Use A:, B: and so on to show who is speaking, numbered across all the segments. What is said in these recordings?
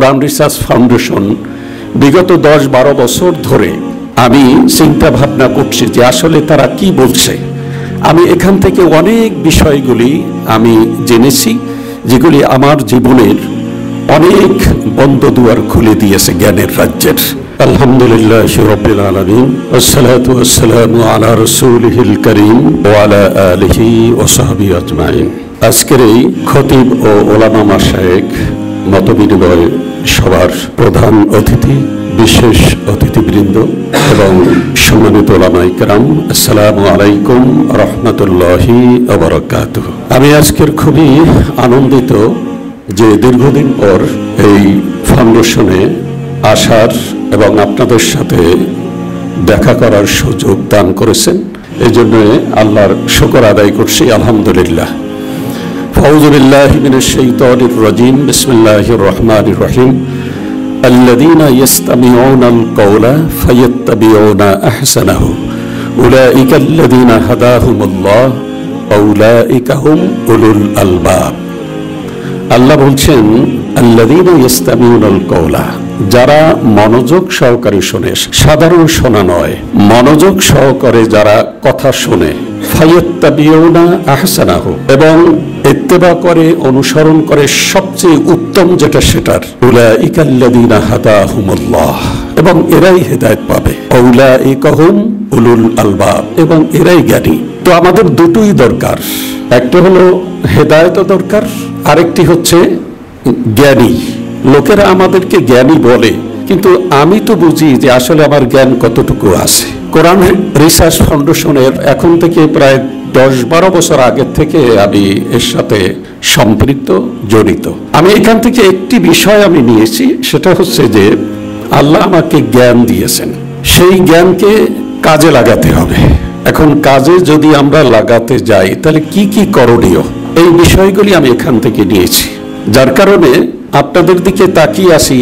A: কোরআন research foundation বিগত 10-12 বছর ধরে আমি চিন্তা ভাবনা করছি যে আসলে তারা কি বলছে। আমি এখান থেকে অনেক বিষয়গুলি আমি জেনেছি, যেগুলি আমার জীবনের অনেক বন্ধ দুয়ার খুলে দিয়েছে জ্ঞানের রাজ্যের। আলহামদুলিল্লাহ রাব্বিল আলামিন, ওয়াসসালাতু ওয়াসসালামু আলা রাসূলিহিল কারীম ওয়া আলা আলিহি ওয়া সাহবিহি আজমাইন। আজকের এই খতিব ও ওলামা মাশায়েখ মতবিনিময় সভার প্রধান অতিথি, বিশেষ অতিথিবৃন্দ এবং সম্মানিত ওলামায়ে কেরাম, আসসালামু আলাইকুম রাহমাতুল্লাহি ওয়া বারাকাতুহু। আমি আজকের খুবই আনন্দিত যে দীর্ঘদিন পর এই ফাউন্ডেশনে আসার এবং আপনাদের সাথে দেখা করার সুযোগ দান করেছেন। এই জন্য আল্লাহর শুকর আদায় করছি, আলহামদুলিল্লাহ। আউযু বিল্লাহি মিনাশ শাইতানির রাজীম, বিসমিল্লাহির রহমানির রহিম। আল্লাযীনা ইসতামিউনাল কাওলা ফায়াত্তাবিউনা আহসানাহু উলাইকাল্লাযীনা হাদাহুমুল্লাহ ওয়া উলাইকা হুম উলুল আলবাব। আল্লাহ বলছেন, আল্লাযীনা ইসতামিউনাল কাওলা, যারা মনোযোগ সহকারে শোনে, সাধারণ শোনা নয়, মনোযোগ সহকারে যারা কথা শোনে, ফায়াত্তাবিউনা আহসানাহু, এবং ইত্তেবা করে, অনুসরণ করে সবচেয়ে উত্তম যেটা সেটার, উলাইকাল্লাযীনা হাদাহুমুল্লাহ, এবং এরাই হেদায়েত পাবে, উলাইকা হুম উলুল আলবাব, এবং এরাই জ্ঞানী। তো আমাদের দুটোই দরকার, একটা হলো হেদায়েত দরকার, আরেকটি হচ্ছে জ্ঞানী। লোকেরা আমাদেরকে জ্ঞানী বলে, কিন্তু আমি তো বুঝি যে আসলে আমার জ্ঞান কতটুকু আছে। কোরআন রিসার্চ ফাউন্ডেশনের এখন থেকে প্রায় 10-12 বছর আগের থেকে আমি এর সাথে সম্পৃক্ত, জড়িত। আমি এখান থেকে একটি বিষয় আমি নিয়েছি, সেটা হচ্ছে যে আল্লাহ আমাকে জ্ঞান দিয়েছেন, সেই জ্ঞানকে কাজে লাগাতে হবে। এখন কাজে যদি আমরা লাগাতে যাই তাহলে কি কি করণীয়, এই বিষয়গুলি আমি এখান থেকে নিয়েছি। যার কারণে আপনাদের দিকে তাকিয়ে আসি,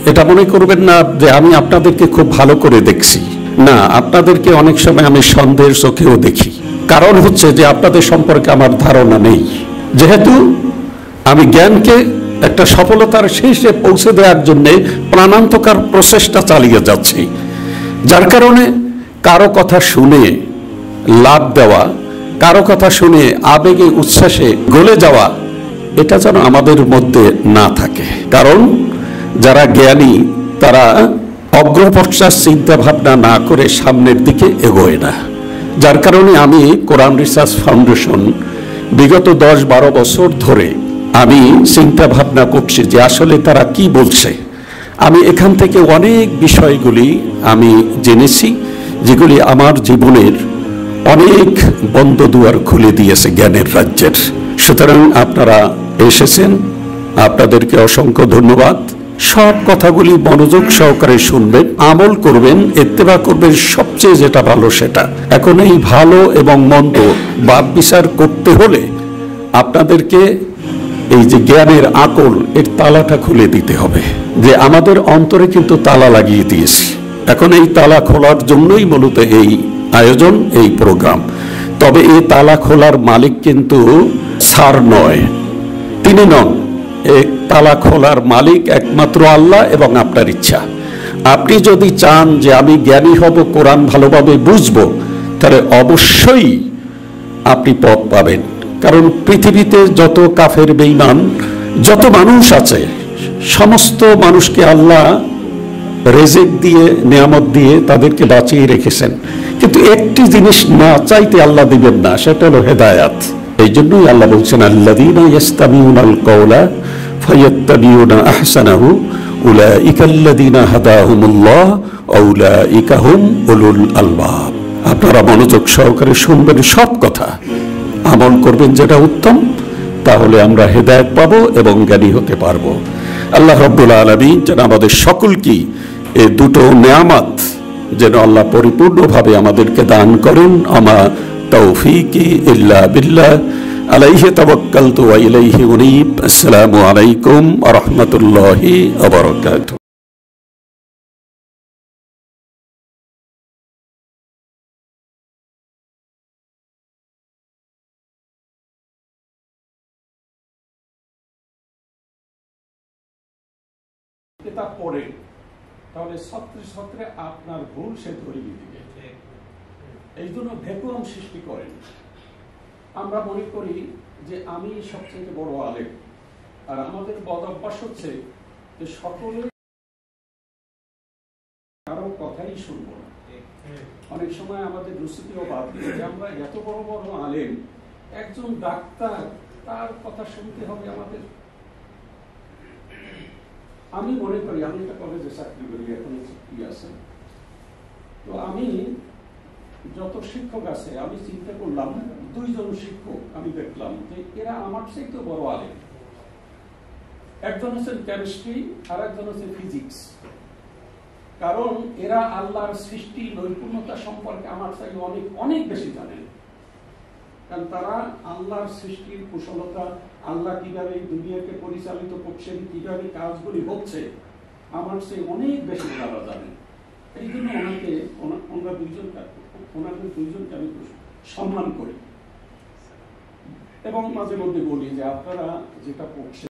A: এটা মনে করবেন না যে আমি আপনাদেরকে খুব ভালো করে দেখছি। না, আপনাদেরকে অনেক সময় আমি সন্দেহের চোখেও দেখি। কারণ হচ্ছে যে আপনাদের সম্পর্কে আমার ধারণা নেই। যেহেতু আমি জ্ঞানকে একটা সফলতার শীর্ষে পৌঁছে দেওয়ার জন্যে প্রাণান্তকার প্রচেষ্টা চালিয়ে যাচ্ছি, যার কারণে কারো কথা শুনে লাভ দেওয়া, কারো কথা শুনে আবেগে উচ্ছ্বাসে গলে যাওয়া, এটা যেন আমাদের মধ্যে না থাকে। কারণ যারা জ্ঞানী তারা অগ্রপশ্চাৎ চিন্তা ভাবনা না করে সামনের দিকে এগোয় না। যার কারণে আমি কোরআন রিসার্চ ফাউন্ডেশন বিগত 10-12 বছর ধরে আমি চিন্তা ভাবনা করছি যে আসলে তারা কি বলছে। আমি এখান থেকে অনেক বিষয়গুলি আমি জেনেছি, যেগুলি আমার জীবনের অনেক বন্ধ দুয়ার খুলে দিয়েছে জ্ঞানের রাজ্যের। সুতরাং আপনারা এসেছেন, আপনাদেরকে অসংখ্য ধন্যবাদ। সব কথাগুলি মনোযোগ সহকারে শুনবেন, আমল করবেন, ইত্তেবা করবেন, সবচেয়ে যেটা ভালো সেটা। এখন এই ভালো এবং মন্দ বাদ বিচার করতে হলে আপনাদেরকে এই যে জ্ঞানের আকল, এর তালাটা খুলে দিতে হবে। যে আমাদের অন্তরে কিন্তু তালা লাগিয়ে দিয়েছি, এখন এই তালা খোলার জন্যই মূলত এই আয়োজন, এই প্রোগ্রাম। তবে এই তালা খোলার মালিক কিন্তু স্যার নয়, তিনি নন। এই তালা খোলার মালিক একমাত্র আল্লাহ এবং আপনার ইচ্ছা। আপনি যদি চান যে আমি জ্ঞানী হব, কোরআন ভালোভাবে বুঝবো, তাহলে অবশ্যই আপনি পথ পাবেন। কারণ পৃথিবীতে যত কাফের বেঈমান যত মানুষ আছে, সমস্ত মানুষকে আল্লাহ রেজেক দিয়ে, নিয়ামত দিয়ে তাদেরকে বাঁচিয়ে রেখেছেন, কিন্তু একটি জিনিস না চাইতে আল্লাহ দিবেন না, সেটা হলো হেদায়াত। এই জন্যই আল্লাহ বলছেন, আল্লাযীনা ইসতামিউনাল কাওলা ফায়াত্তাবিউনা আহসানাহু উলাইকাল্লাযীনা হাদাহুমুল্লাহ ওয়া উলাইকা হুম উলুল আলবাব। আপনারা মনোযোগ সহকারে শুনবেন সব কথা, আমল করবেন যেটা উত্তম, তাহলে আমরা হেদায়েত পাবো এবং জ্ঞানী হতে পারবো। আল্লাহ রাব্বুল আলামিন যেন আমাদের সকলকে এই দুটো নেয়ামত যেন আল্লাহ পরিপূর্ণভাবে আমাদেরকে দান করেন। আমা তৌফিকি ইল্লা বিল্লাহ, আলাইহি তাওয়াক্কালতু ওয়া ইলাইহি উনীব। আসসালামু আলাইকুম ওয়া রাহমাতুল্লাহি ওয়া বারাকাতুহু। কিতাব পড়েন তাহলে ছাত্রে ছাত্রে আপনার ভুল সে ধরিয়ে দিবে। এই জন্য ভ্যাকুয়াম সৃষ্টি করেন। আমরা মনে করি যে আমি সবচেয়ে বড় আলেম, আর আমাদের বদ অভ্যাস হচ্ছে যে সকলে কারো কথাই শুনবো না। অনেক সময় আমাদের রুচিতেও বাদ দিয়ে যে আমরা এত বড় বড় আলেম, একজন ডাক্তার, তার কথা শুনতে হবে আমাদের। আমি মনে করি, আমি একটা কলেজে চাকরি করি, এখন চাকরি আছে, তো আমি যত শিক্ষক আছে আমি চিন্তা করলাম 2 জন শিক্ষক আমি দেখলাম যে এরা আমার চাইতে বড় আলেম। একজন হচ্ছেন কেমিস্ট্রি আর একজন হচ্ছে ফিজিক্স। কারণ এরা আল্লাহর সৃষ্টি নৈপুণ্যতা সম্পর্কে আমার চাই অনেক অনেক বেশি জানেন। কারণ তারা আল্লাহর সৃষ্টির কুশলতা, আল্লাহ কিভাবে এই দুনিয়াকে পরিচালিত করছেন, কিভাবে কাজগুলি হচ্ছে, আমার চেয়ে অনেক বেশি তারা জানেন। এই জন্য ওনাদের দুইজনকে আমি সম্মান করি এবং মাঝে মধ্যে বলি যে আপনারা যেটা পড়ছেন